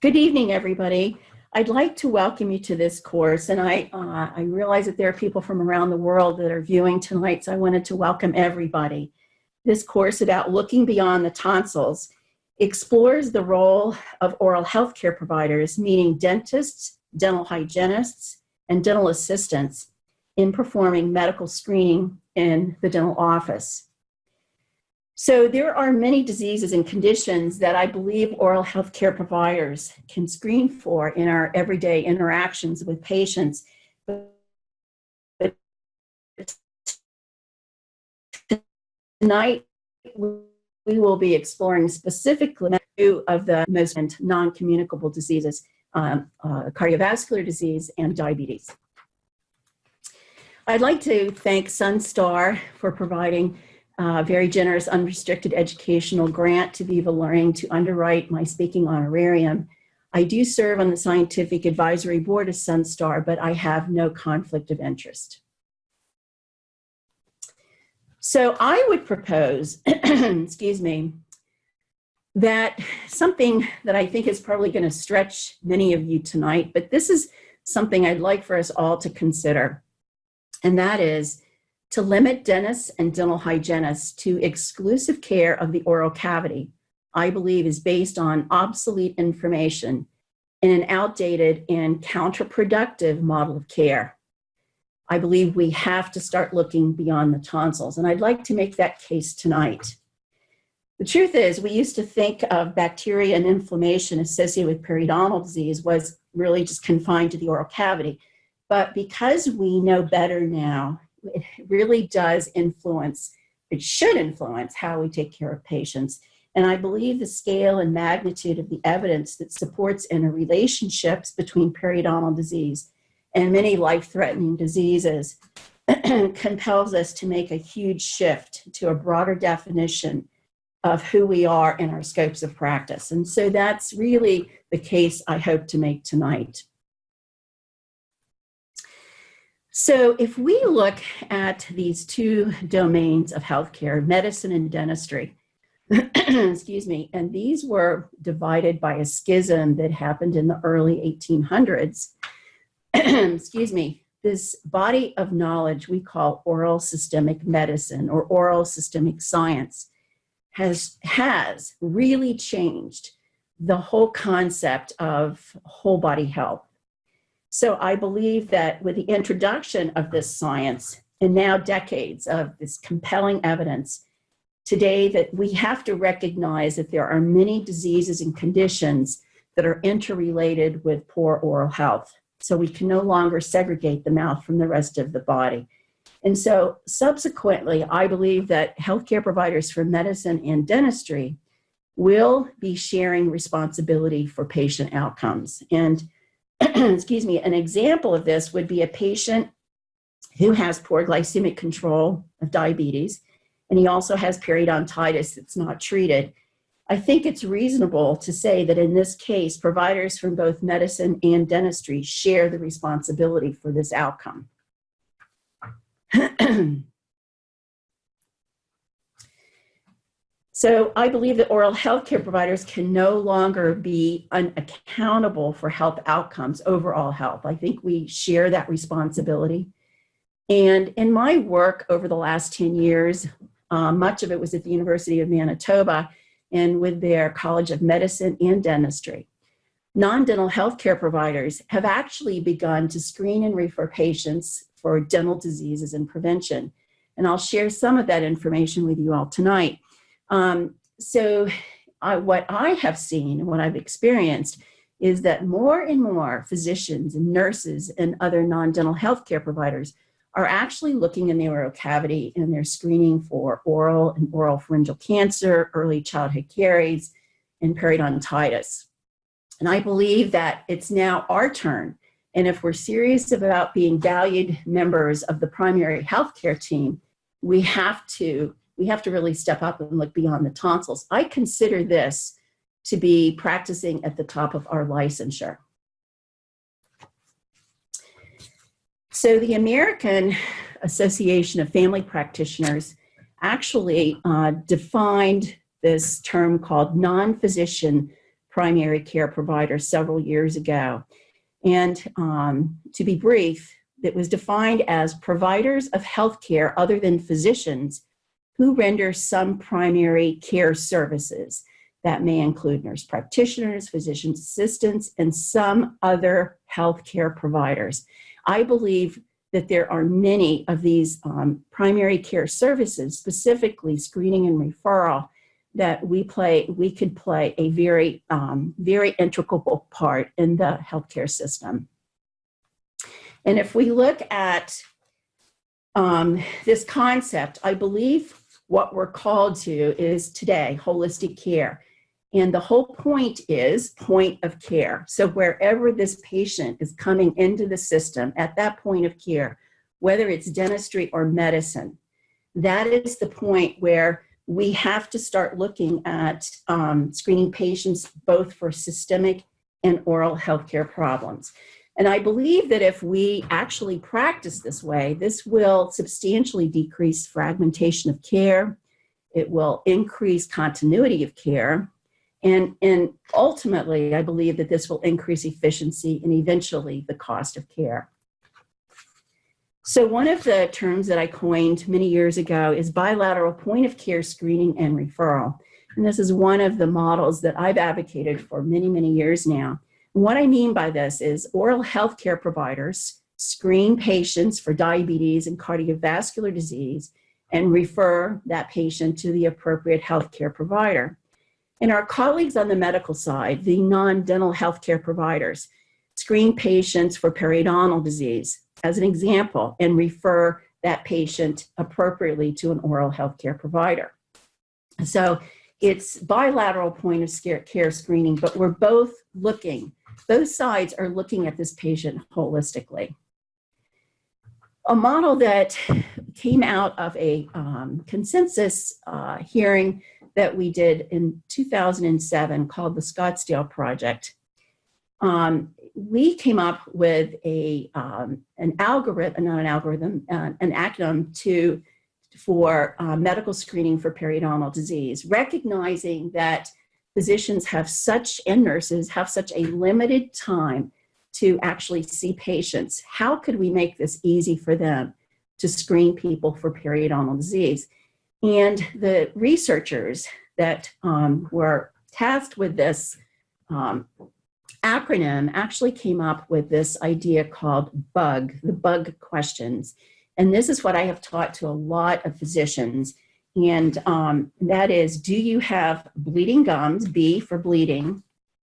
Good evening, everybody. I'd like to welcome you to this course, and I realize that there are people from around the world that are viewing tonight, so I wanted to welcome everybody. This course about looking beyond the tonsils explores the role of oral health care providers, meaning dentists, dental hygienists, and dental assistants in performing medical screening in the dental office. So there are many diseases and conditions that I believe oral health care providers can screen for in our everyday interactions with patients. But tonight, we will be exploring specifically two of the most non-communicable diseases, cardiovascular disease and diabetes. I'd like to thank Sunstar for providing a very generous unrestricted educational grant to Viva Learning to underwrite my speaking honorarium. I do serve on the scientific advisory board of Sunstar, but I have no conflict of interest. So I would propose, excuse me, that something that I think is probably going to stretch many of you tonight, but this is something I'd like for us all to consider, and that is to limit dentists and dental hygienists to exclusive care of the oral cavity, I believe is based on obsolete information and an outdated and counterproductive model of care. I believe we have to start looking beyond the tonsils, and I'd like to make that case tonight. The truth is, we used to think of bacteria and inflammation associated with periodontal disease was really just confined to the oral cavity. But because we know better now, it really does influence, it should influence how we take care of patients. And I believe the scale and magnitude of the evidence that supports interrelationships between periodontal disease and many life-threatening diseases compels us to make a huge shift to a broader definition of who we are in our scopes of practice. And so that's really the case I hope to make tonight. So if we look at these two domains of healthcare, medicine and dentistry, excuse me, and these were divided by a schism that happened in the early 1800s, excuse me, this body of knowledge we call oral systemic medicine or oral systemic science has really changed the whole concept of whole body health. So I believe that with the introduction of this science and now decades of this compelling evidence today, that we have to recognize that there are many diseases and conditions that are interrelated with poor oral health. So we can no longer segregate the mouth from the rest of the body. And so subsequently, I believe that healthcare providers for medicine and dentistry will be sharing responsibility for patient outcomes. And excuse me, an example of this would be a patient who has poor glycemic control of diabetes, and he also has periodontitis that's not treated. I think it's reasonable to say that in this case, providers from both medicine and dentistry share the responsibility for this outcome. So I believe that oral healthcare providers can no longer be unaccountable for health outcomes, overall health. I think we share that responsibility. And in my work over the last 10 years, much of it was at the University of Manitoba and with their College of Medicine and Dentistry. Non-dental healthcare providers have actually begun to screen and refer patients for dental diseases and prevention. And I'll share some of that information with you all tonight. What I have seen and what I've experienced is that more and more physicians and nurses and other non-dental healthcare providers are actually looking in the oral cavity and they're screening for oral and oropharyngeal cancer, early childhood caries, and periodontitis. And I believe that it's now our turn. And if we're serious about being valued members of the primary healthcare team, we have to really step up and look beyond the tonsils. I consider this to be practicing at the top of our licensure. So the American Association of Family Practitioners actually defined this term called non-physician primary care providers several years ago. And to be brief, it was defined as providers of healthcare other than physicians who render some primary care services. That may include nurse practitioners, physician assistants, and some other healthcare providers. I believe that there are many of these primary care services, specifically screening and referral, that we could play a very, very integral part in the healthcare system. And if we look at this concept, I believe what we're called to is today holistic care. And the whole point is point of care. So wherever this patient is coming into the system at that point of care, whether it's dentistry or medicine, that is the point where we have to start looking at screening patients both for systemic and oral healthcare problems. And I believe that if we actually practice this way, this will substantially decrease fragmentation of care. It will increase continuity of care. And ultimately, I believe that this will increase efficiency and eventually the cost of care. So one of the terms that I coined many years ago is bilateral point of care screening and referral. And this is one of the models that I've advocated for many, many years now. And what I mean by this is oral healthcare providers screen patients for diabetes and cardiovascular disease and refer that patient to the appropriate healthcare provider. And our colleagues on the medical side, the non-dental healthcare providers, screen patients for periodontal disease, as an example, and refer that patient appropriately to an oral healthcare provider. So it's bilateral point of care screening, but we're both sides are looking at this patient holistically. A model that came out of a consensus hearing that we did in 2007 called the Scottsdale Project. We came up with an acronym for medical screening for periodontal disease, recognizing that physicians and nurses have such a limited time to actually see patients. How could we make this easy for them to screen people for periodontal disease? And the researchers that were tasked with this acronym actually came up with this idea called the bug questions. And this is what I have taught to a lot of physicians. And that is, do you have bleeding gums, B for bleeding?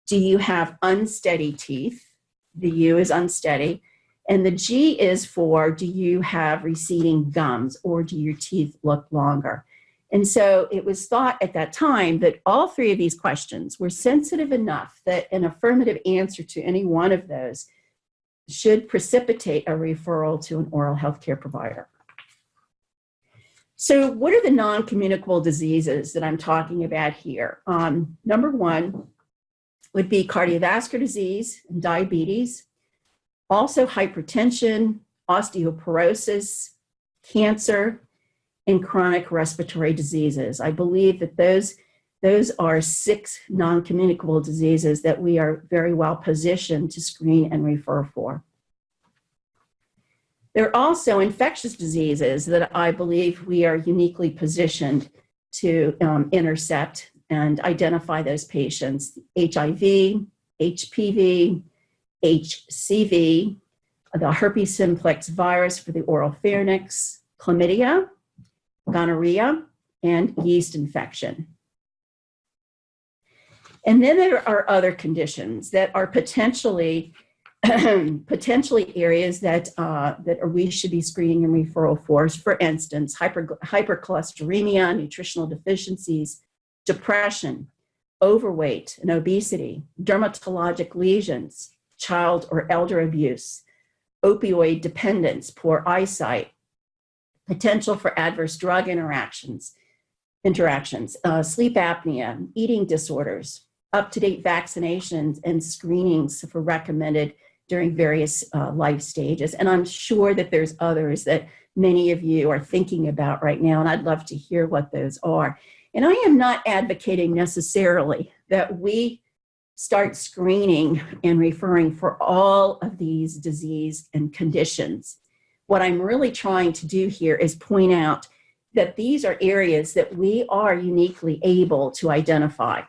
Do you have unsteady teeth? The U is unsteady. And the G is for, do you have receding gums or do your teeth look longer? And so it was thought at that time that all three of these questions were sensitive enough that an affirmative answer to any one of those should precipitate a referral to an oral healthcare provider. So what are the non-communicable diseases that I'm talking about here? Number one would be cardiovascular disease and diabetes, also hypertension, osteoporosis, cancer, and chronic respiratory diseases. I believe that those are 6 non-communicable diseases that we are very well positioned to screen and refer for. There are also infectious diseases that I believe we are uniquely positioned to intercept and identify those patients: HIV, HPV, HCV, the herpes simplex virus for the oral pharynx, chlamydia, gonorrhea, and yeast infection. And then there are other conditions that are potentially areas that we should be screening and referral for. For instance, hypercholesteremia, nutritional deficiencies, depression, overweight and obesity, dermatologic lesions, child or elder abuse, opioid dependence, poor eyesight, potential for adverse drug interactions, sleep apnea, eating disorders, up-to-date vaccinations and screenings for recommended during various life stages. And I'm sure that there's others that many of you are thinking about right now, and I'd love to hear what those are. And I am not advocating necessarily that we start screening and referring for all of these disease and conditions. What I'm really trying to do here is point out that these are areas that we are uniquely able to identify.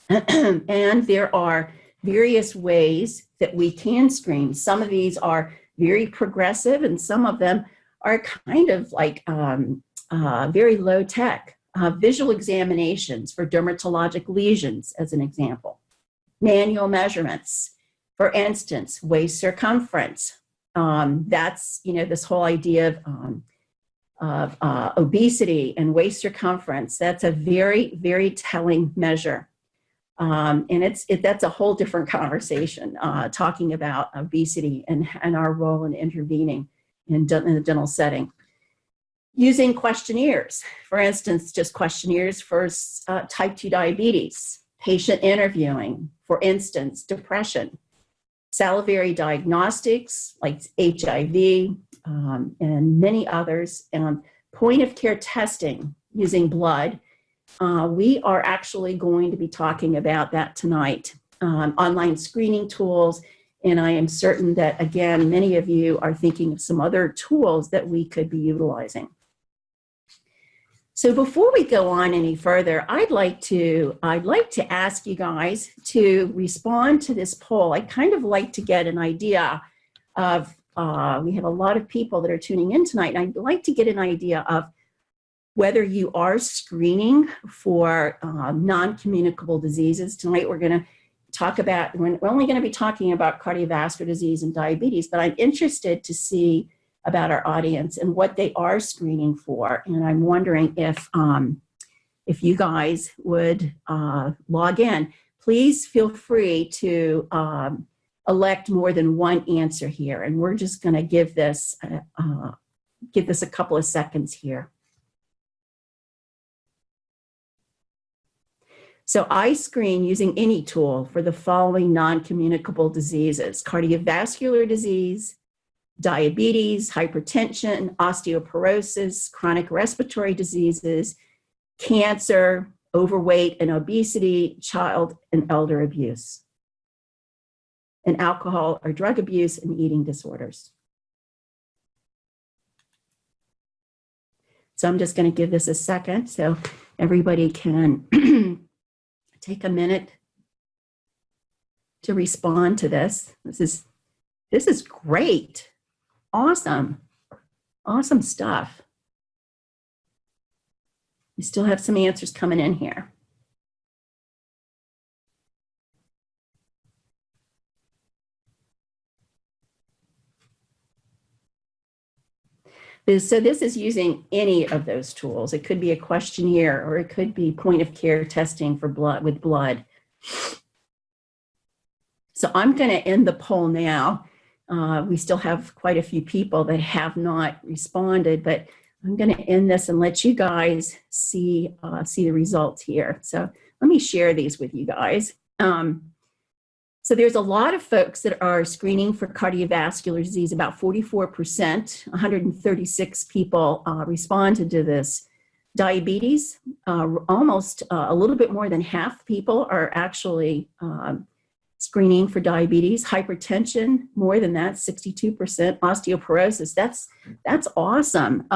And there are various ways that we can screen. Some of these are very progressive, and some of them are kind of like very low tech. Visual examinations for dermatologic lesions, as an example. Manual measurements, for instance, waist circumference. That's, this whole idea of obesity and waist circumference. That's a very, very telling measure. And that's a whole different conversation, talking about obesity and our role in intervening in the dental setting. Using questionnaires, for instance, just questionnaires for type 2 diabetes, patient interviewing, for instance, depression, salivary diagnostics like HIV, and many others, and point of care testing using blood. We are actually going to be talking about that tonight. Online screening tools, and I am certain that, again, many of you are thinking of some other tools that we could be utilizing. So before we go on any further, I'd like to ask you guys to respond to this poll. I'd kind of like to get an idea of, we have a lot of people that are tuning in tonight, and I'd like to get an idea of whether you are screening for non-communicable diseases. Tonight we're going to talk about, we're only going to be talking about cardiovascular disease and diabetes, but I'm interested to see about our audience and what they are screening for. And I'm wondering if you guys would log in. Please feel free to elect more than one answer here. And we're just going to give this a couple of seconds here. So I screen using any tool for the following non-communicable diseases: cardiovascular disease, diabetes, hypertension, osteoporosis, chronic respiratory diseases, cancer, overweight and obesity, child and elder abuse, and alcohol or drug abuse and eating disorders. So I'm just going to give this a second so everybody can take a minute to respond to this. This is great. Awesome. Awesome stuff. We still have some answers coming in here. So this is using any of those tools. It could be a questionnaire, or it could be point of care testing for with blood. So I'm going to end the poll now. We still have quite a few people that have not responded, but I'm going to end this and let you guys see the results here. So let me share these with you guys. So there's a lot of folks that are screening for cardiovascular disease, about 44%, 136 people responded to this. Diabetes, almost a little bit more than half people are actually screening for diabetes. Hypertension, more than that, 62%. Osteoporosis, that's awesome.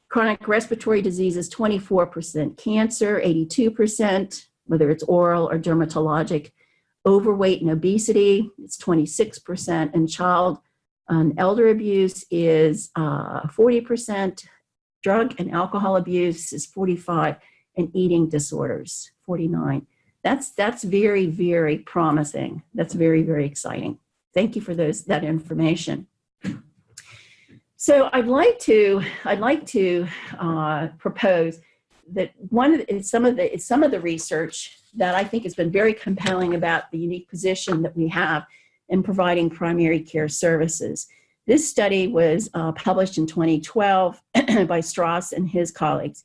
Chronic respiratory diseases, 24%. Cancer, 82%, whether it's oral or dermatologic. Overweight and obesity, it's 26%. And child and elder abuse is 40%. Drug and alcohol abuse is 45%. And eating disorders, 49%. That's very, very promising. That's very, very exciting. Thank you for that information. So I'd like to propose that some of the research that I think has been very compelling about the unique position that we have in providing primary care services. This study was published in 2012 by Strauss and his colleagues.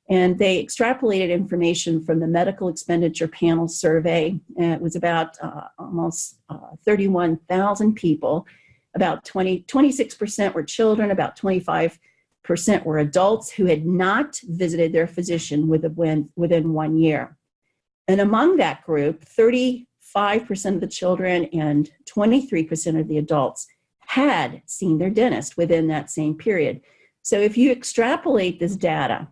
And they extrapolated information from the Medical Expenditure Panel survey. And it was about almost 31,000 people. About 26% were children, about 25% were adults who had not visited their physician within 1 year. And among that group, 35% of the children and 23% of the adults had seen their dentist within that same period. So if you extrapolate this data,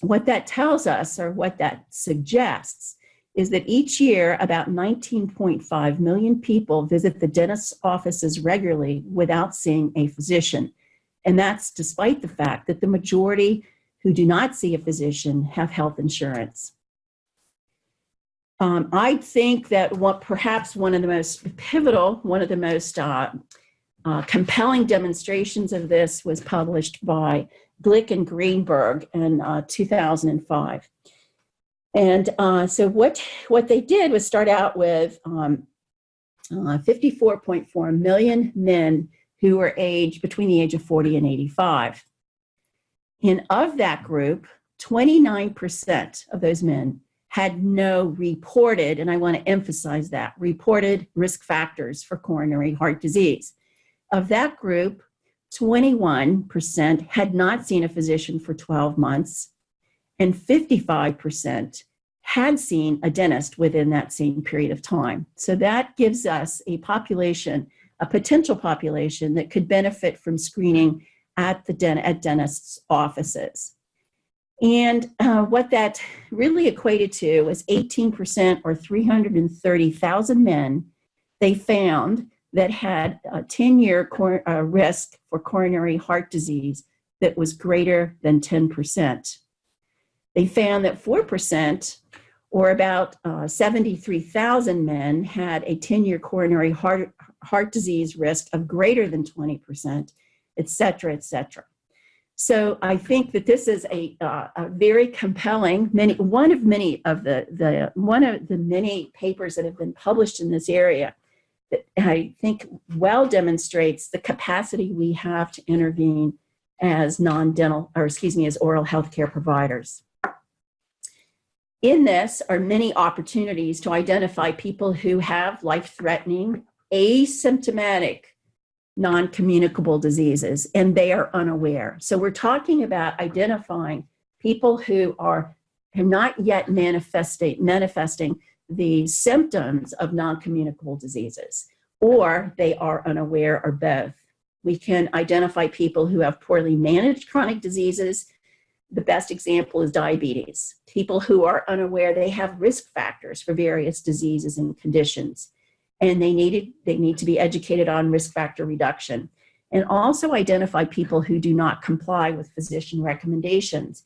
what that tells us, or what that suggests, is that each year about 19.5 million people visit the dentist's offices regularly without seeing a physician. And that's despite the fact that the majority who do not see a physician have health insurance. I think that perhaps one of the most pivotal, one of the most compelling demonstrations of this was published by Glick and Greenberg in 2005. And so what they did was start out with 54.4 million men who were between the age of 40 and 85. And of that group, 29% of those men had no reported, and I want to emphasize that, reported risk factors for coronary heart disease. Of that group, 21% had not seen a physician for 12 months, and 55% had seen a dentist within that same period of time. So that gives us a population, a potential population that could benefit from screening at dentists' offices. And what that really equated to was 18%, or 330,000 men they found that had a 10-year risk for coronary heart disease that was greater than 10%. They found that 4%, or about 73,000 men, had a 10-year coronary heart disease risk of greater than 20%, et cetera, et cetera. So I think that this is a very compelling, one of the many papers that have been published in this area that I think well demonstrates the capacity we have to intervene as as oral healthcare providers. In this are many opportunities to identify people who have life-threatening, asymptomatic, non-communicable diseases, and they are unaware. So we're talking about identifying people who are not yet manifesting the symptoms of non-communicable diseases, or they are unaware, or both. We can identify people who have poorly managed chronic diseases. The best example is diabetes. People who are unaware they have risk factors for various diseases and conditions, and they need to be educated on risk factor reduction. And also identify people who do not comply with physician recommendations.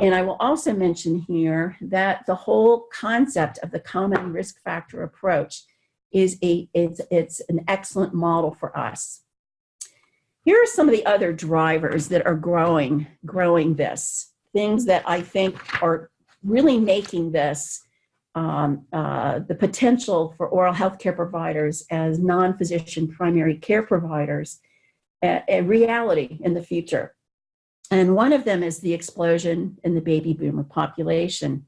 And I will also mention here that the whole concept of the common risk factor approach it's an excellent model for us. Here are some of the other drivers that are growing this, things that I think are really making this the potential for oral healthcare providers as non-physician primary care providers a reality in the future. And one of them is the explosion in the baby boomer population.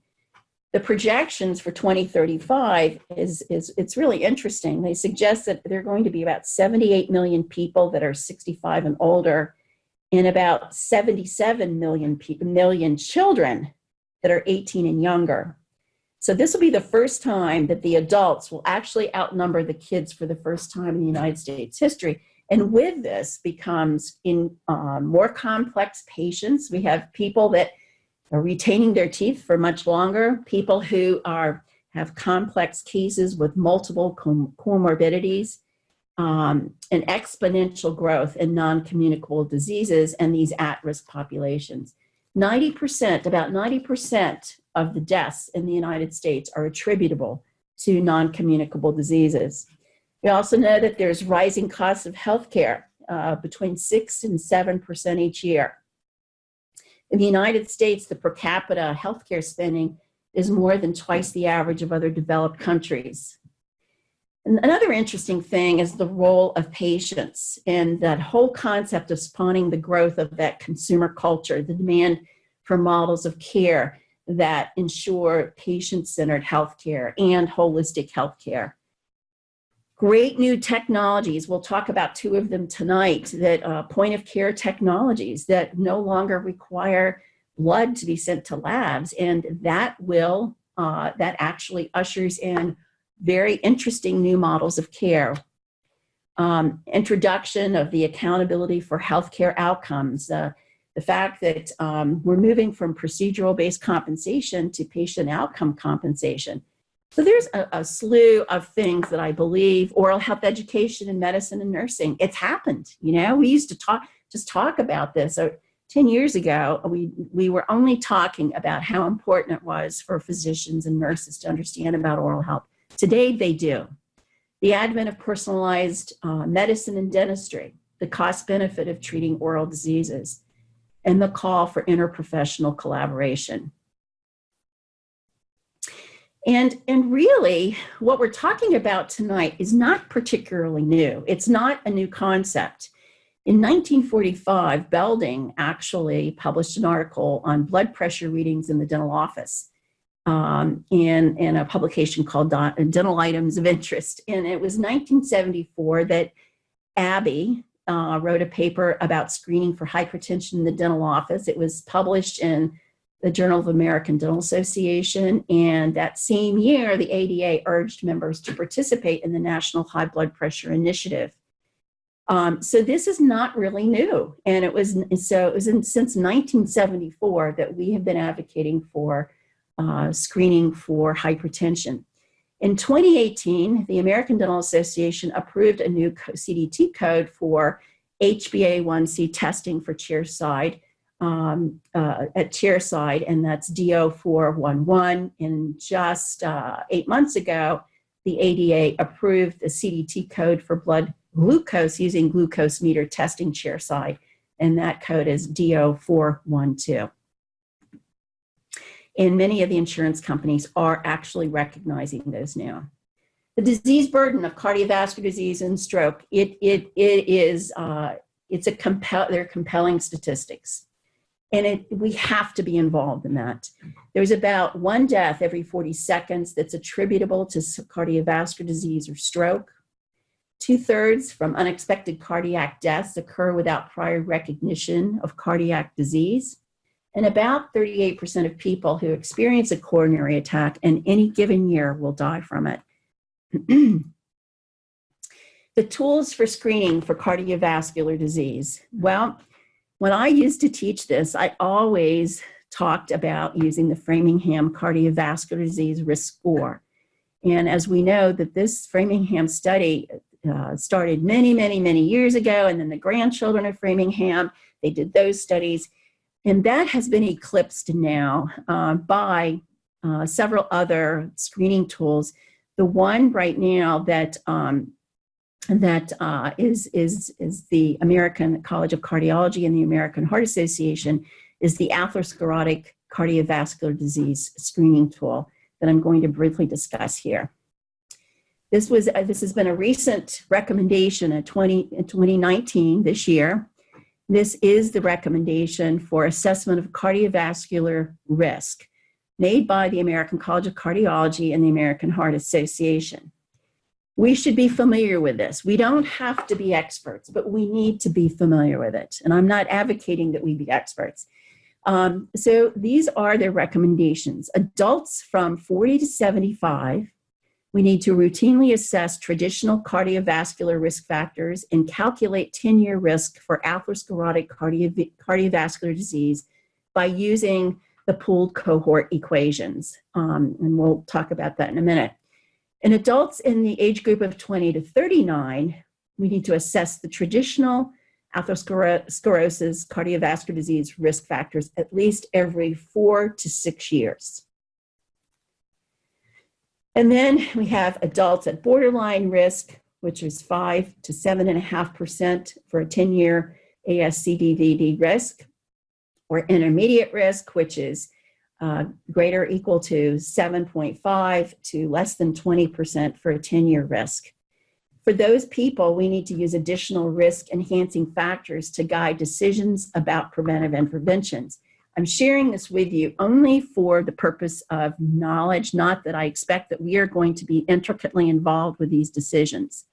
The projections for 2035 it's really interesting. They suggest that there are going to be about 78 million people that are 65 and older, and about 77 million children that are 18 and younger. So this will be the first time that the adults will actually outnumber the kids for the first time in the United States history. And with this becomes more complex patients. We have people that are retaining their teeth for much longer, people who have complex cases with multiple comorbidities, an exponential growth in non-communicable diseases and these at-risk populations. About 90% of the deaths in the United States are attributable to non-communicable diseases. We also know that there's rising costs of healthcare, between 6 and 7% each year. In the United States, the per capita healthcare spending is more than twice the average of other developed countries. And another interesting thing is the role of patients and that whole concept of spawning the growth of that consumer culture, the demand for models of care that ensure patient-centered healthcare and holistic healthcare. Great new technologies, we'll talk about two of them tonight, that point-of-care technologies that no longer require blood to be sent to labs, and that will that actually ushers in very interesting new models of care. Introduction of the accountability for healthcare outcomes, the fact that we're moving from procedural-based compensation to patient outcome compensation. So there's a slew of things that I believe, oral health education in medicine and nursing, it's happened. You know, we used to talk about this. 10 years ago, we were only talking about how important it was for physicians and nurses to understand about oral health. Today, they do. The advent of personalized medicine and dentistry, the cost benefit of treating oral diseases, and the call for interprofessional collaboration. And really, what we're talking about tonight is not particularly new. It's not a new concept. In 1945, Belding actually published an article on blood pressure readings in the dental office in a publication called Dental Items of Interest. And it was 1974 that Abbey wrote a paper about screening for hypertension in the dental office. It was published in the Journal of American Dental Association. And that same year, the ADA urged members to participate in the National High Blood Pressure Initiative. So this is not really new. And it was since 1974 that we have been advocating for screening for hypertension. In 2018, the American Dental Association approved a new CDT code for HbA1c testing for Chairside at Chairside, and that's DO411. And just 8 months ago, the ADA approved the CDT code for blood glucose using glucose meter testing Chairside, and that code is DO412. And many of the insurance companies are actually recognizing those now. The disease burden of cardiovascular disease and stroke, they're compelling statistics. And we have to be involved in that. There's about 1 death every 40 seconds that's attributable to cardiovascular disease or stroke. 2/3 from unexpected cardiac deaths occur without prior recognition of cardiac disease. And about 38% of people who experience a coronary attack in any given year will die from it. The tools for screening for cardiovascular disease. Well, when I used to teach this, I always talked about using the Framingham Cardiovascular Disease Risk Score. And as we know that this Framingham study started many, many, many years ago, and then the grandchildren of Framingham, they did those studies. And that has been eclipsed now by several other screening tools. The one right now that is the American College of Cardiology and the American Heart Association is the atherosclerotic cardiovascular disease screening tool that I'm going to briefly discuss here. This has been a recent recommendation in 2019, this year. This is the recommendation for assessment of cardiovascular risk made by the American College of Cardiology and the American Heart Association. We should be familiar with this. We don't have to be experts, but we need to be familiar with it. And I'm not advocating that we be experts. So these are their recommendations. Adults from 40 to 75, we need to routinely assess traditional cardiovascular risk factors and calculate 10-year risk for atherosclerotic cardiovascular disease by using the pooled cohort equations. And we'll talk about that in a minute. In adults in the age group of 20 to 39, we need to assess the traditional atherosclerosis cardiovascular disease risk factors at least every 4 to 6 years. And then we have adults at borderline risk, which is 5 to 7.5% for a 10-year ASCVD risk, or intermediate risk, which is greater or equal to 7.5 to less than 20% for a 10-year risk. For those people, we need to use additional risk-enhancing factors to guide decisions about preventive interventions. I'm sharing this with you only for the purpose of knowledge, not that I expect that we are going to be intricately involved with these decisions.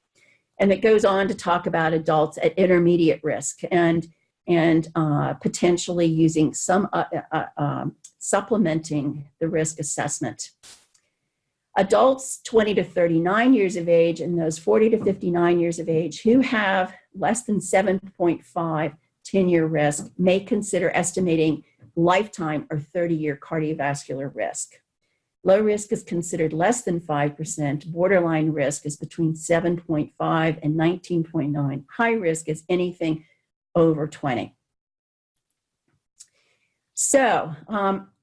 And it goes on to talk about adults at intermediate risk and potentially using some supplementing the risk assessment. Adults 20 to 39 years of age and those 40 to 59 years of age who have less than 7.5 10-year risk may consider estimating lifetime or 30-year cardiovascular risk. Low risk is considered less than 5%. Borderline risk is between 7.5 and 19.9. High risk is anything over 20. So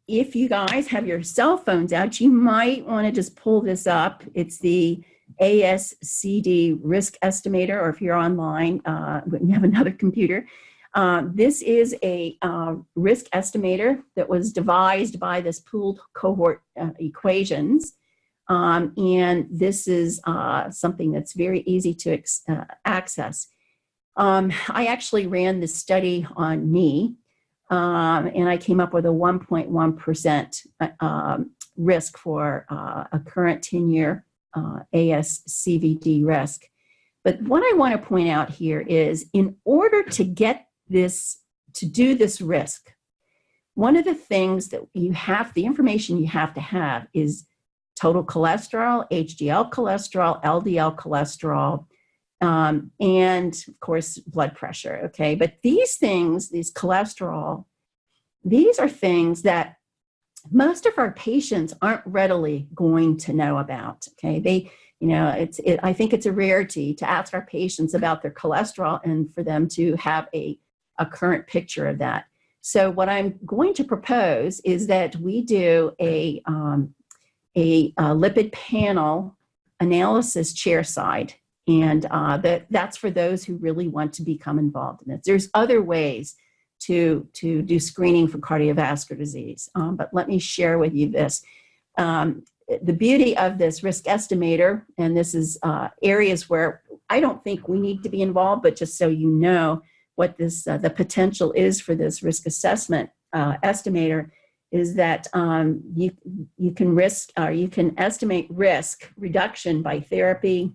if you guys have your cell phones out, you might want to just pull this up. It's the ASCD risk estimator, or if you're online, when you have another computer. This is a risk estimator that was devised by this pooled cohort equations. And this is something that's very easy to access. I actually ran this study on me, and I came up with a 1.1% risk for a current 10-year ASCVD risk. But what I want to point out here is, in order to get this, to do this risk, one of the things that you have, the information you have to have is total cholesterol, HDL cholesterol, LDL cholesterol, and of course, blood pressure, okay? But these things, these cholesterol, these are things that most of our patients aren't readily going to know about, okay? They, you know, I think it's a rarity to ask our patients about their cholesterol and for them to have a current picture of that. So what I'm going to propose is that we do a lipid panel analysis chairside, and that's for those who really want to become involved in it. There's other ways to do screening for cardiovascular disease, but let me share with you this. The beauty of this risk estimator, and this is areas where I don't think we need to be involved, but just so you know what this the potential is for this risk assessment estimator, is that you can estimate risk reduction by therapy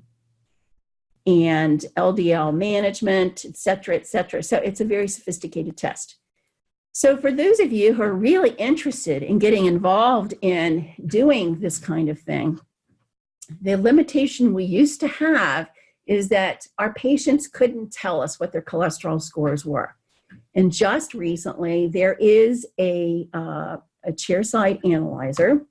and LDL management, et cetera, et cetera. So it's a very sophisticated test. So for those of you who are really interested in getting involved in doing this kind of thing, the limitation we used to have is that our patients couldn't tell us what their cholesterol scores were. And just recently, there is a chairside analyzer,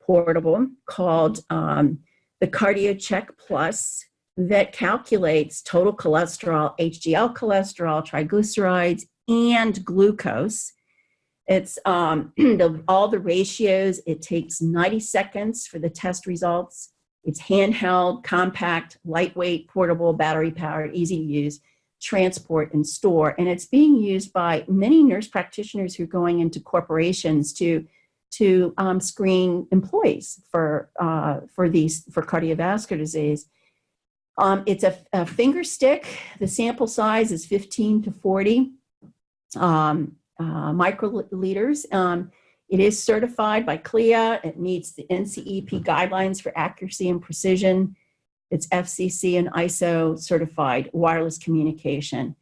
portable, called the CardioCheck Plus, that calculates total cholesterol, HDL cholesterol, triglycerides, and glucose. It's all the ratios. It takes 90 seconds for the test results. It's handheld, compact, lightweight, portable, battery-powered, easy to use, transport, and store. And it's being used by many nurse practitioners who are going into corporations to screen employees for cardiovascular disease. It's a finger stick. The sample size is 15 to 40 microliters. It is certified by CLIA. It meets the NCEP guidelines for accuracy and precision. It's FCC and ISO certified wireless communication.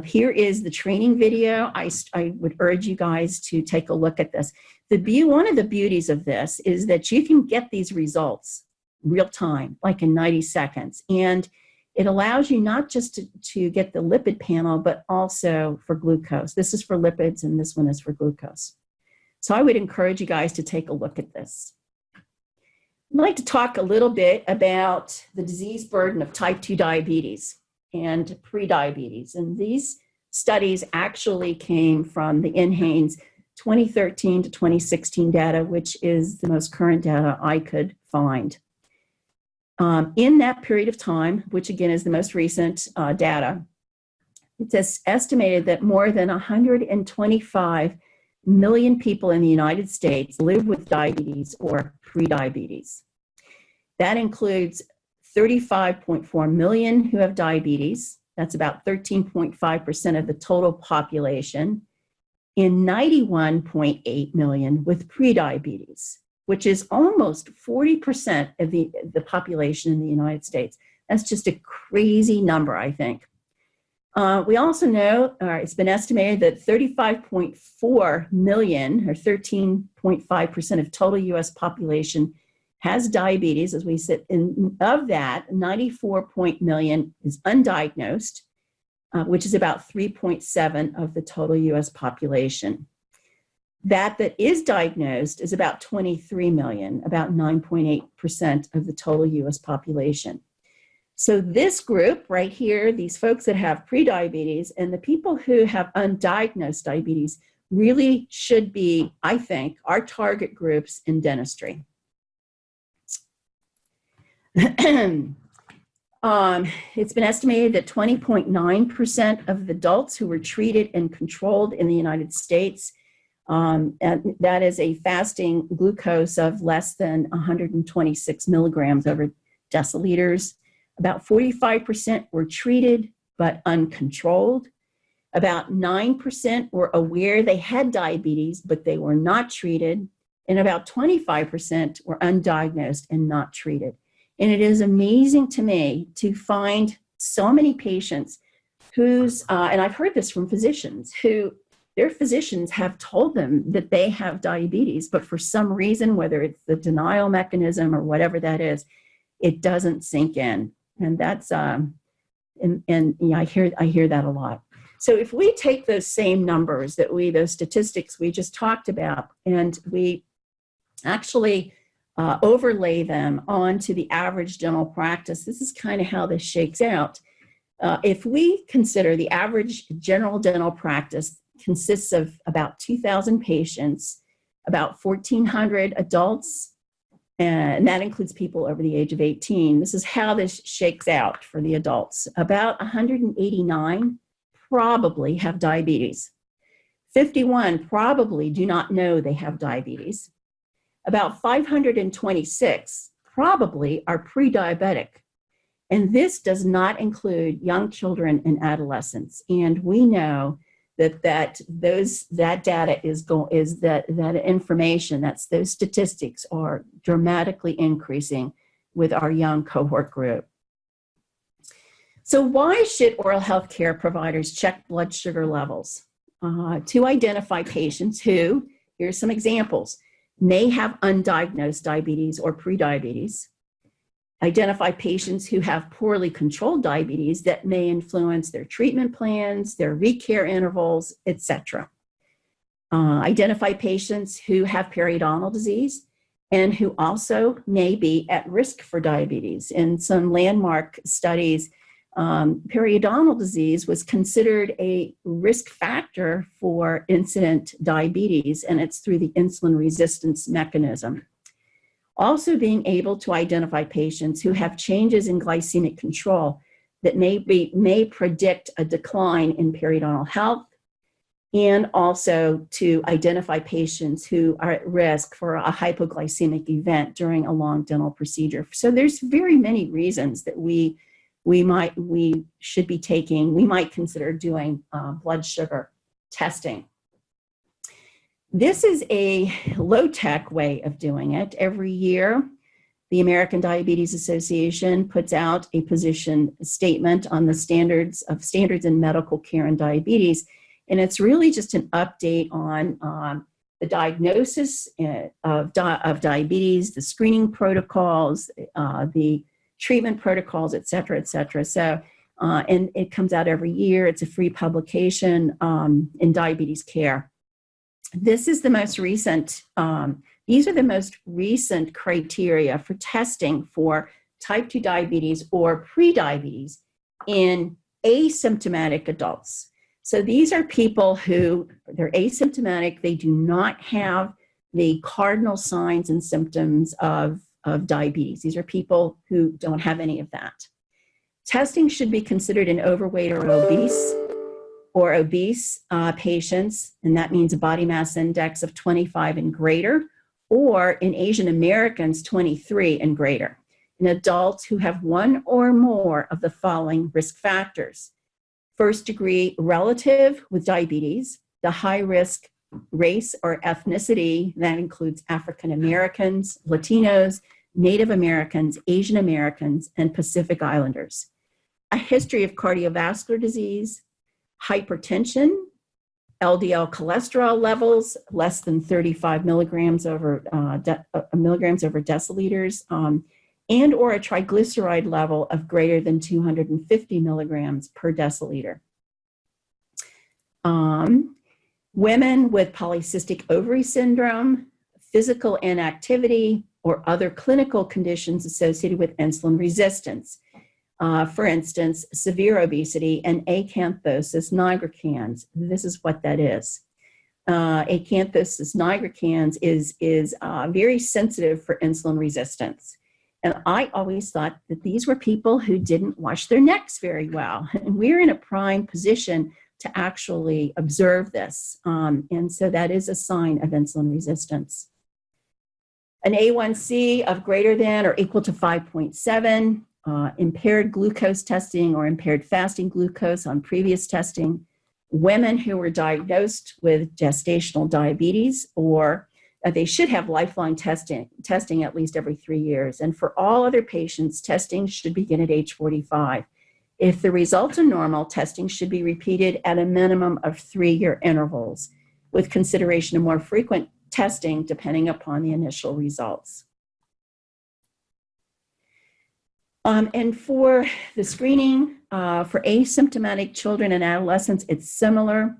Here is the training video. I would urge you guys to take a look at this. One of the beauties of this is that you can get these results real time, like in 90 seconds. And it allows you not just to get the lipid panel, but also for glucose. This is for lipids and this one is for glucose. So I would encourage you guys to take a look at this. I'd like to talk a little bit about the disease burden of type 2 diabetes and prediabetes. And these studies actually came from the NHANES 2013 to 2016 data, which is the most current data I could find. In that period of time, which again is the most recent data, it's estimated that more than 125 million people in the United States live with diabetes or prediabetes. That includes 35.4 million who have diabetes. That's about 13.5% of the total population, and 91.8 million with prediabetes, which is almost 40% of the population in the United States. That's just a crazy number, I think. We also know it's been estimated that 35.4 million, or 13.5% of total U.S. population, has diabetes. As we said, of that, 94 million is undiagnosed, which is about 3.7 of the total U.S. population. That is diagnosed is about 23 million, about 9.8% of the total U.S. population. So this group right here, these folks that have prediabetes and the people who have undiagnosed diabetes really should be, I think, our target groups in dentistry. It's been estimated that 20.9% of adults who were treated and controlled in the United States, and that is a fasting glucose of less than 126 milligrams over deciliters. About 45% were treated but uncontrolled. About 9% were aware they had diabetes, but they were not treated. And about 25% were undiagnosed and not treated. And it is amazing to me to find so many patients whose, and I've heard this from physicians, who their physicians have told them that they have diabetes, but for some reason, whether it's the denial mechanism or whatever that is, it doesn't sink in. And that's, and yeah, I hear that a lot. So if we take those same numbers those statistics we just talked about, and we actually overlay them onto the average dental practice, this is kind of how this shakes out. If we consider the average general dental practice consists of about 2,000 patients, about 1,400 adults, and that includes people over the age of 18. This is how this shakes out for the adults. About 189 probably have diabetes. 51 probably do not know they have diabetes. About 526 probably are pre-diabetic. And this does not include young children and adolescents. And we know that data that information, those statistics are dramatically increasing with our young cohort group. So why should oral health care providers check blood sugar levels? To identify patients who, here's some examples, may have undiagnosed diabetes or prediabetes. Identify patients who have poorly controlled diabetes that may influence their treatment plans, their recare intervals, etc. Identify patients who have periodontal disease and who also may be at risk for diabetes. In some landmark studies, periodontal disease was considered a risk factor for incident diabetes, and it's through the insulin resistance mechanism. Also being able to identify patients who have changes in glycemic control that may predict a decline in periodontal health, and also to identify patients who are at risk for a hypoglycemic event during a long dental procedure. So there's very many reasons that we should be taking, we might consider doing blood sugar testing. This is a low-tech way of doing it. Every year, the American Diabetes Association puts out a position statement on the standards in medical care and diabetes, and it's really just an update on the diagnosis of diabetes, the screening protocols, the treatment protocols, et cetera, et cetera. So, and it comes out every year. It's a free publication in diabetes care. This is the most recent, these are the most recent criteria for testing for type 2 diabetes or prediabetes in asymptomatic adults. So these are people who, they're asymptomatic, they do not have the cardinal signs and symptoms of diabetes. These are people who don't have any of that. Testing should be considered in overweight or obese patients, and that means a body mass index of 25 and greater, or in Asian Americans, 23 and greater. In adults who have one or more of the following risk factors: first degree relative with diabetes, the high risk race or ethnicity, that includes African Americans, Latinos, Native Americans, Asian Americans, and Pacific Islanders. a history of cardiovascular disease, hypertension, LDL cholesterol levels less than 35 milligrams over deciliters, and or a triglyceride level of greater than 250 milligrams per deciliter. Women with polycystic ovary syndrome, physical inactivity, or other clinical conditions associated with insulin resistance. For instance, severe obesity and acanthosis nigricans. This is what that is. Acanthosis nigricans is very sensitive for insulin resistance. And I always thought that these were people who didn't wash their necks very well. And we're in a prime position to actually observe this. And so that is a sign of insulin resistance. An A1C of greater than or equal to 5.7, impaired glucose testing or impaired fasting glucose on previous testing, women who were diagnosed with gestational diabetes, or they should have lifelong testing at least every 3 years. And for all other patients, testing should begin at age 45. If the results are normal, testing should be repeated at a minimum of 3-year intervals, with consideration of more frequent testing depending upon the initial results. And for the screening for asymptomatic children and adolescents, it's similar.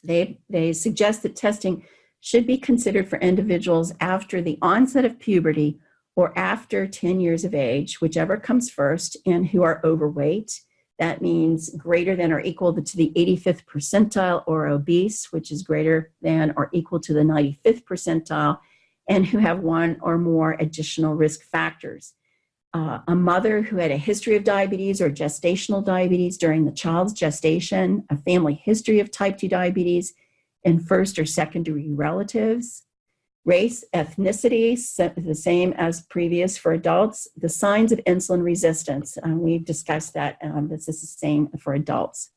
They suggest that testing should be considered for individuals after the onset of puberty or after 10 years of age, whichever comes first, and who are overweight. That means greater than or equal to the 85th percentile, or obese, which is greater than or equal to the 95th percentile, and who have one or more additional risk factors. A mother who had a history of diabetes or gestational diabetes during the child's gestation, a family history of type 2 diabetes in first or secondary relatives, race, ethnicity, the same as previous for adults, the signs of insulin resistance. We've discussed that. This is the same for adults.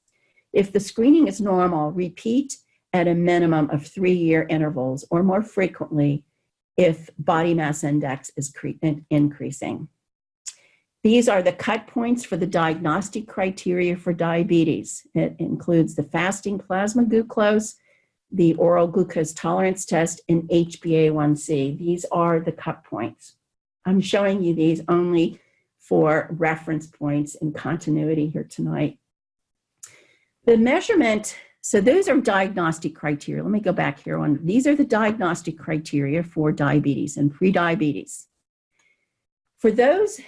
If the screening is normal, repeat at a minimum of 3-year intervals or more frequently if body mass index is increasing. These are the cut points for the diagnostic criteria for diabetes. It includes the fasting plasma glucose, the oral glucose tolerance test, and HbA1c. These are the cut points. I'm showing you these only for reference points and continuity here tonight. The measurement, so those are diagnostic criteria. Let me go back here. These are the diagnostic criteria for diabetes and prediabetes. For those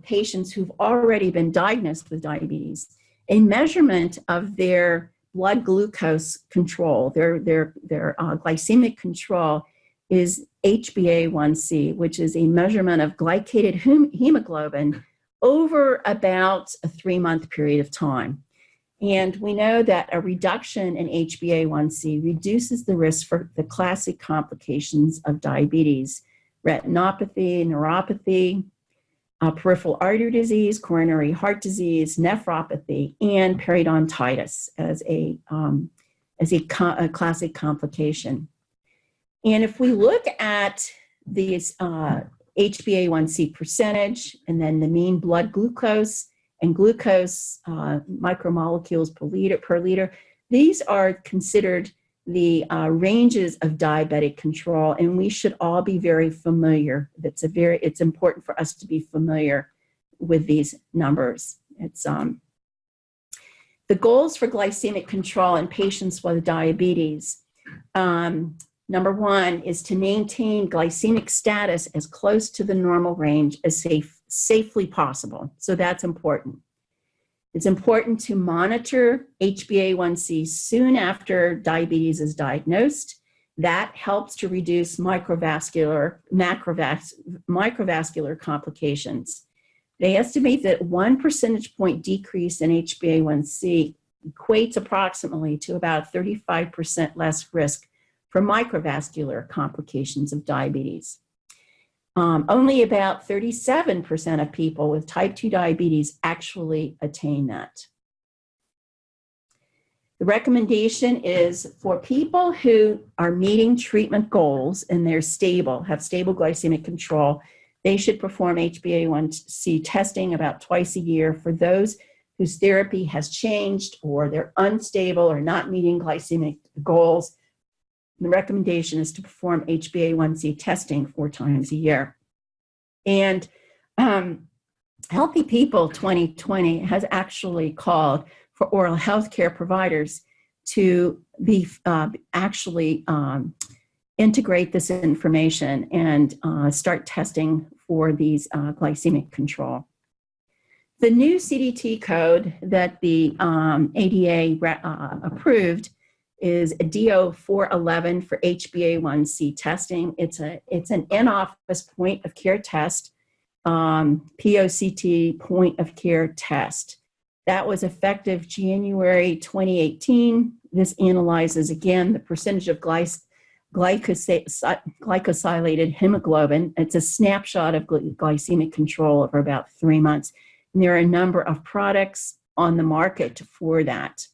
patients who've already been diagnosed with diabetes, a measurement of their blood glucose control, their glycemic control, is HbA1c, which is a measurement of glycated hemoglobin over about a 3-month period of time. And we know that a reduction in HbA1c reduces the risk for the classic complications of diabetes: retinopathy, neuropathy, peripheral artery disease, coronary heart disease, nephropathy, and periodontitis as a classic complication. And if we look at these HbA1c percentage and then the mean blood glucose and glucose micromolecules per liter, these are considered the ranges of diabetic control, and we should all be very familiar. It's important for us to be familiar with these numbers. It's the goals for glycemic control in patients with diabetes. Number 1 is to maintain glycemic status as close to the normal range as safely possible. So that's important. It's important to monitor HbA1c soon after diabetes is diagnosed. That helps to reduce macrovascular complications. They estimate that 1 percentage point decrease in HbA1c equates approximately to about 35% less risk for microvascular complications of diabetes. Only about 37% of people with type 2 diabetes actually attain that. The recommendation is for people who are meeting treatment goals and they're stable, have stable glycemic control, they should perform HbA1c testing about twice a year. For those whose therapy has changed or they're unstable or not meeting glycemic goals, the recommendation is to perform HbA1c testing 4 times a year. And Healthy People 2020 has actually called for oral health care providers to be integrate this information and start testing for these glycemic control. The new CDT code that the ADA approved is a DO 411 for HbA1c testing. It's an in-office point of care test, POCT point of care test. That was effective January 2018. This analyzes, again, the percentage of glycosylated hemoglobin. It's a snapshot of glycemic control over about 3 months. And there are a number of products on the market for that.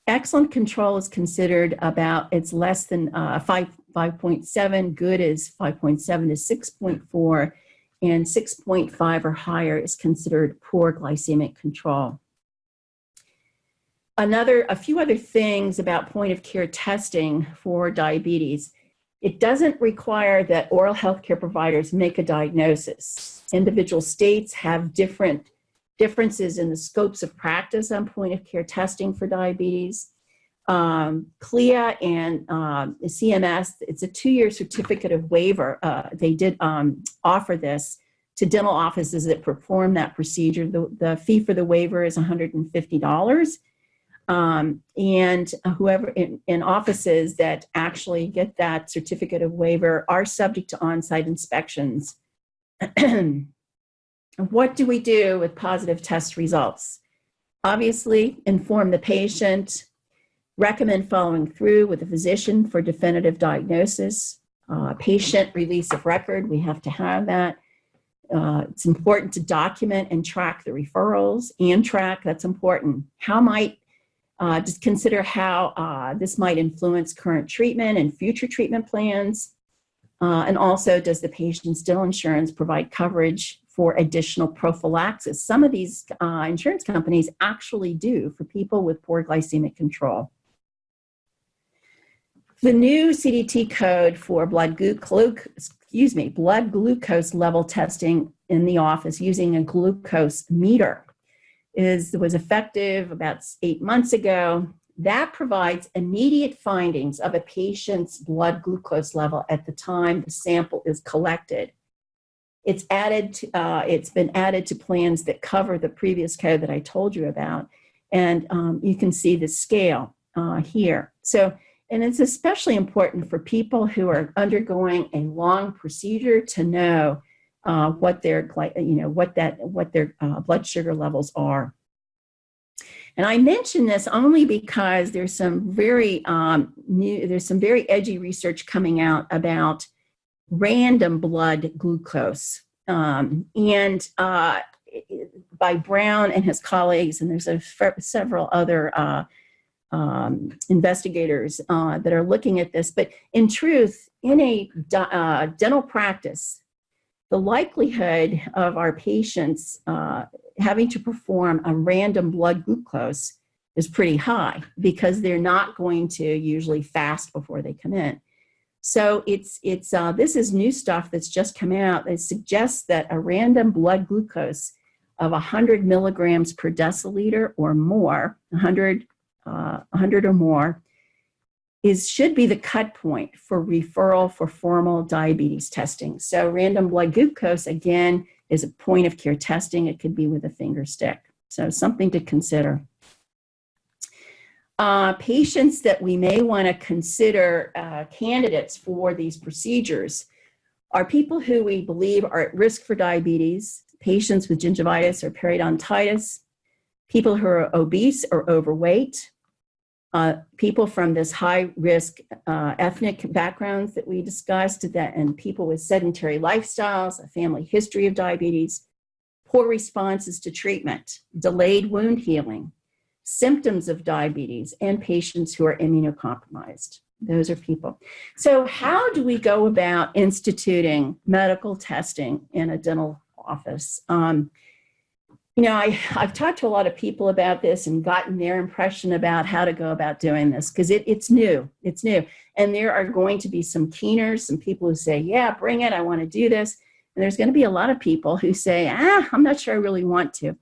Excellent control is considered about, it's less than 5.7, good is 5.7 to 6.4, and 6.5 or higher is considered poor glycemic control. A few other things about point of care testing for diabetes. It doesn't require that oral health care providers make a diagnosis. Individual states have differences in the scopes of practice on point of care testing for diabetes. CLIA and CMS, it's a 2-year certificate of waiver. They did offer this to dental offices that perform that procedure. The fee for the waiver is $150. And whoever in offices that actually get that certificate of waiver are subject to on-site inspections. What do we do with positive test results? Obviously, inform the patient, recommend following through with the physician for definitive diagnosis, patient release of record, we have to have that. It's important to document and track the referrals and track, that's important. How might, just consider how this might influence current treatment and future treatment plans. And also, does the patient's dental insurance provide coverage for additional prophylaxis? Some of these insurance companies actually do for people with poor glycemic control. The new CDT code for blood glucose level testing in the office using a glucose meter was effective about 8 months ago. That provides immediate findings of a patient's blood glucose level at the time the sample is collected. It's been added to plans that cover the previous code that I told you about, and you can see the scale here. And it's especially important for people who are undergoing a long procedure to know what their blood sugar levels are. And I mention this only because there's some very edgy research coming out about random blood glucose, and by Brown and his colleagues, and there's several other investigators that are looking at this. But in truth, in a dental practice, the likelihood of our patients having to perform a random blood glucose is pretty high because they're not going to usually fast before they come in. So this is new stuff that's just come out. It suggests that a random blood glucose of 100 milligrams per deciliter or more, 100 or more, should be the cut point for referral for formal diabetes testing. So random blood glucose, again, is a point of care testing. It could be with a finger stick. So something to consider. Patients that we may want to consider candidates for these procedures are people who we believe are at risk for diabetes, patients with gingivitis or periodontitis, people who are obese or overweight, people from this high-risk ethnic backgrounds that we discussed, and people with sedentary lifestyles, a family history of diabetes, poor responses to treatment, delayed wound healing, symptoms of diabetes, and patients who are immunocompromised. Those are people. So how do we go about instituting medical testing in a dental office? I've talked to a lot of people about this and gotten their impression about how to go about doing this because it's new. It's new. And there are going to be some keeners, some people who say, yeah, bring it. I want to do this. And there's going to be a lot of people who say, I'm not sure I really want to.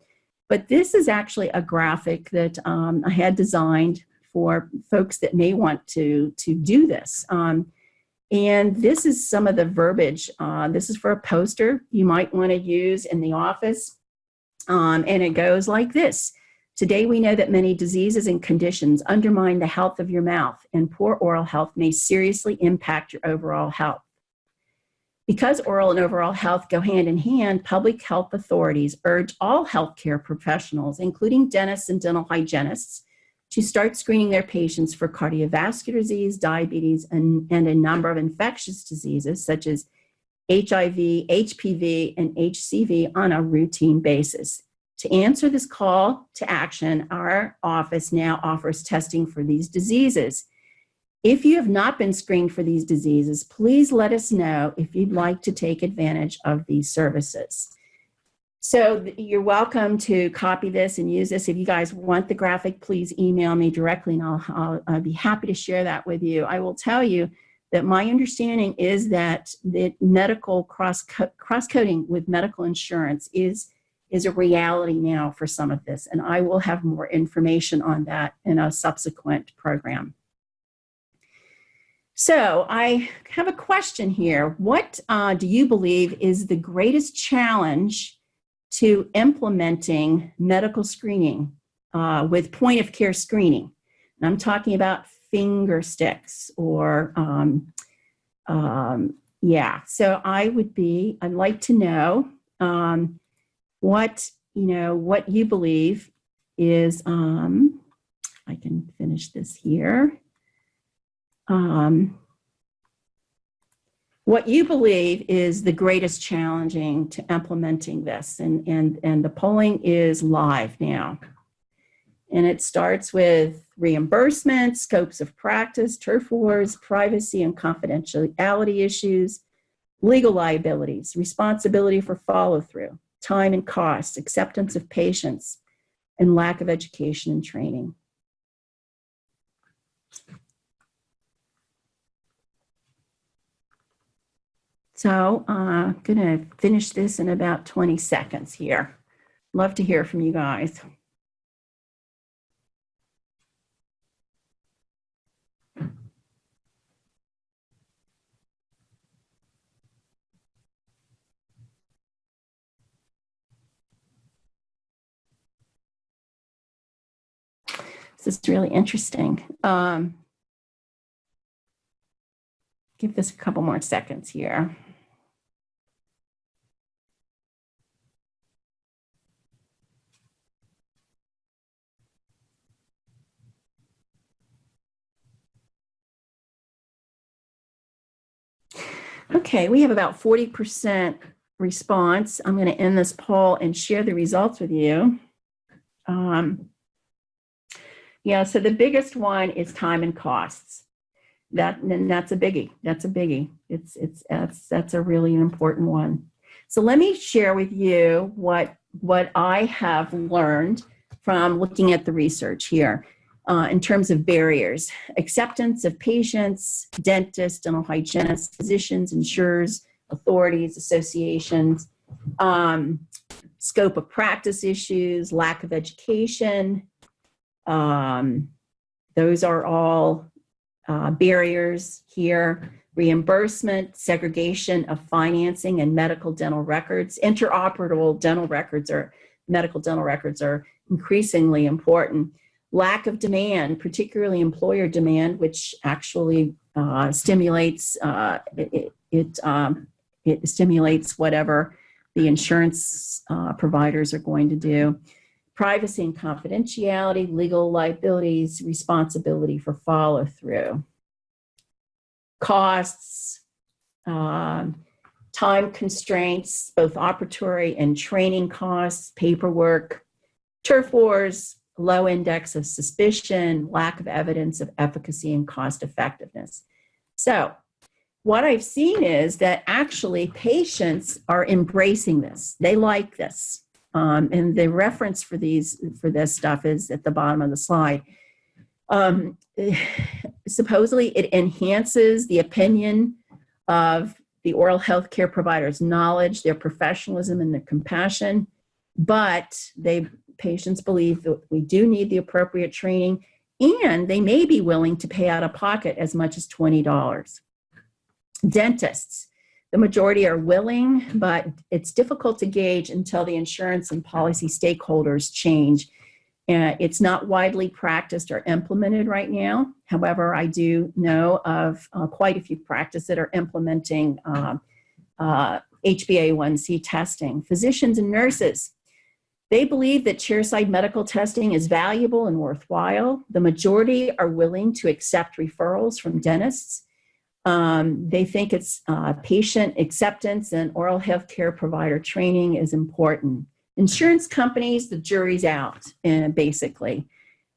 But this is actually a graphic that I had designed for folks that may want to do this. And this is some of the verbiage. This is for a poster you might want to use in the office. And it goes like this. Today, we know that many diseases and conditions undermine the health of your mouth, and poor oral health may seriously impact your overall health. Because oral and overall health go hand in hand, public health authorities urge all healthcare professionals, including dentists and dental hygienists, to start screening their patients for cardiovascular disease, diabetes, and a number of infectious diseases such as HIV, HPV, and HCV on a routine basis. To answer this call to action, our office now offers testing for these diseases. If you have not been screened for these diseases, please let us know if you'd like to take advantage of these services. So you're welcome to copy this and use this. If you guys want the graphic, please email me directly and I'll be happy to share that with you. I will tell you that my understanding is that the medical cross-coding with medical insurance is a reality now for some of this, and I will have more information on that in a subsequent program. So I have a question here. What do you believe is the greatest challenge to implementing medical screening with point-of-care screening? And I'm talking about finger sticks or, So I'd like to know what you believe is, I can finish this here. What you believe is the greatest challenging to implementing this, and the polling is live now. And it starts with reimbursement, scopes of practice, turf wars, privacy and confidentiality issues, legal liabilities, responsibility for follow-through, time and cost, acceptance of patients, and lack of education and training. So I'm going to finish this in about 20 seconds here. Love to hear from you guys. This is really interesting. Give this a couple more seconds here. Okay, we have about 40% response. I'm going to end this poll and share the results with you. So the biggest one is time and costs. That's a biggie. That's a biggie. That's a really important one. So let me share with you what I have learned from looking at the research here in terms of barriers. Acceptance of patients, dentists, dental hygienists, physicians, insurers, authorities, associations, scope of practice issues, lack of education. Those are all barriers here. Reimbursement, segregation of financing and medical dental records. Interoperable dental records or medical dental records are increasingly important. Lack of demand, particularly employer demand, which actually stimulates it stimulates whatever the insurance providers are going to do. Privacy and confidentiality, legal liabilities, responsibility for follow-through. Costs, time constraints, both operatory and training costs, paperwork, turf wars, low index of suspicion, lack of evidence of efficacy and cost effectiveness. So what I've seen is that actually patients are embracing this. They like this. And the reference for this stuff is at the bottom of the slide. Supposedly it enhances the opinion of the oral health care provider's knowledge, their professionalism, and their compassion. But patients believe that we do need the appropriate training, and they may be willing to pay out of pocket as much as $20. Dentists, the majority are willing, but it's difficult to gauge until the insurance and policy stakeholders change. It's not widely practiced or implemented right now. However, I do know of quite a few practices that are implementing HbA1c testing. Physicians and nurses, they believe that chairside medical testing is valuable and worthwhile. The majority are willing to accept referrals from dentists. They think it's patient acceptance and oral health care provider training is important. Insurance companies, the jury's out, basically.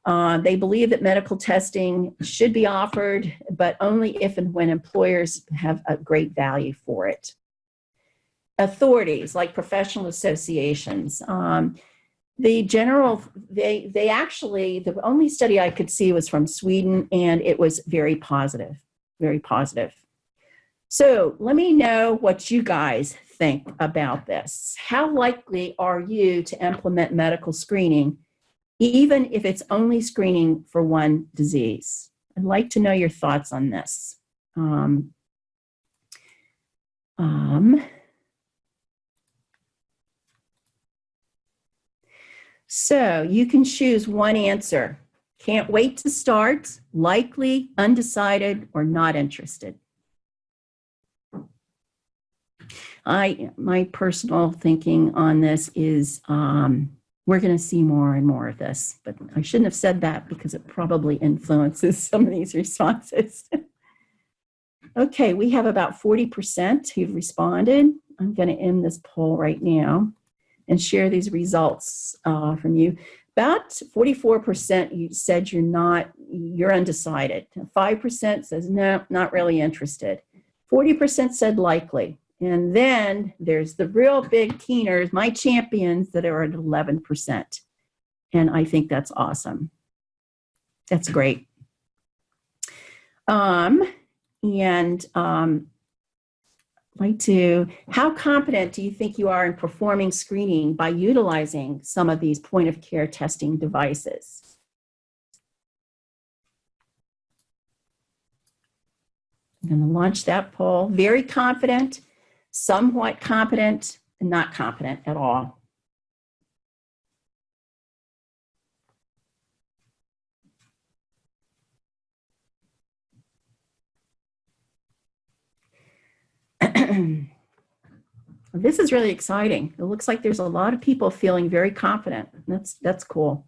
They believe that medical testing should be offered, but only if and when employers have a great value for it. Authorities like professional associations, the only study I could see was from Sweden, and it was very positive, very positive. So let me know what you guys think about this. How likely are you to implement medical screening, even if it's only screening for one disease? I'd like to know your thoughts on this. So you can choose one answer. Can't wait to start, likely, undecided, or not interested. My personal thinking on this is we're going to see more and more of this, but I shouldn't have said that because it probably influences some of these responses. Okay, we have about 40% who've responded. I'm going to end this poll right now and share these results from you. About 44% you said you're undecided. 5% says no, not really interested. 40% said likely. And then there's the real big keeners, my champions, that are at 11%. And I think that's awesome. That's great. How confident do you think you are in performing screening by utilizing some of these point of care testing devices? I'm going to launch that poll. Very confident, somewhat competent, and not competent at all. This is really exciting. It looks like there's a lot of people feeling very confident. That's cool.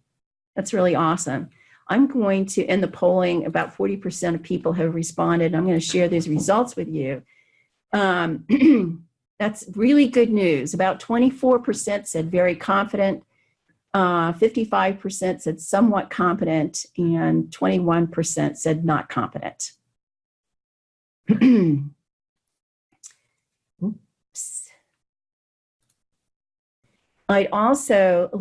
That's really awesome. I'm going to end the polling. About 40% of people have responded. I'm going to share these results with you. That's really good news. About 24% said very confident, 55% said somewhat competent, and 21% said not competent. I'd also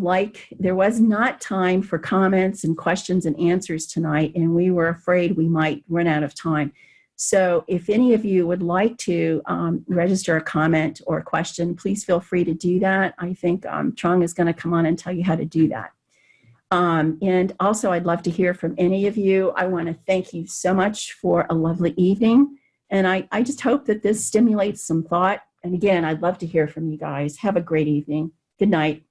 there was not time for comments and questions and answers tonight, and we were afraid we might run out of time. So if any of you would like to register a comment or a question, please feel free to do that. I think Trung is going to come on and tell you how to do that. And also, I'd love to hear from any of you. I want to thank you so much for a lovely evening. And I just hope that this stimulates some thought. And again, I'd love to hear from you guys. Have a great evening. Good night.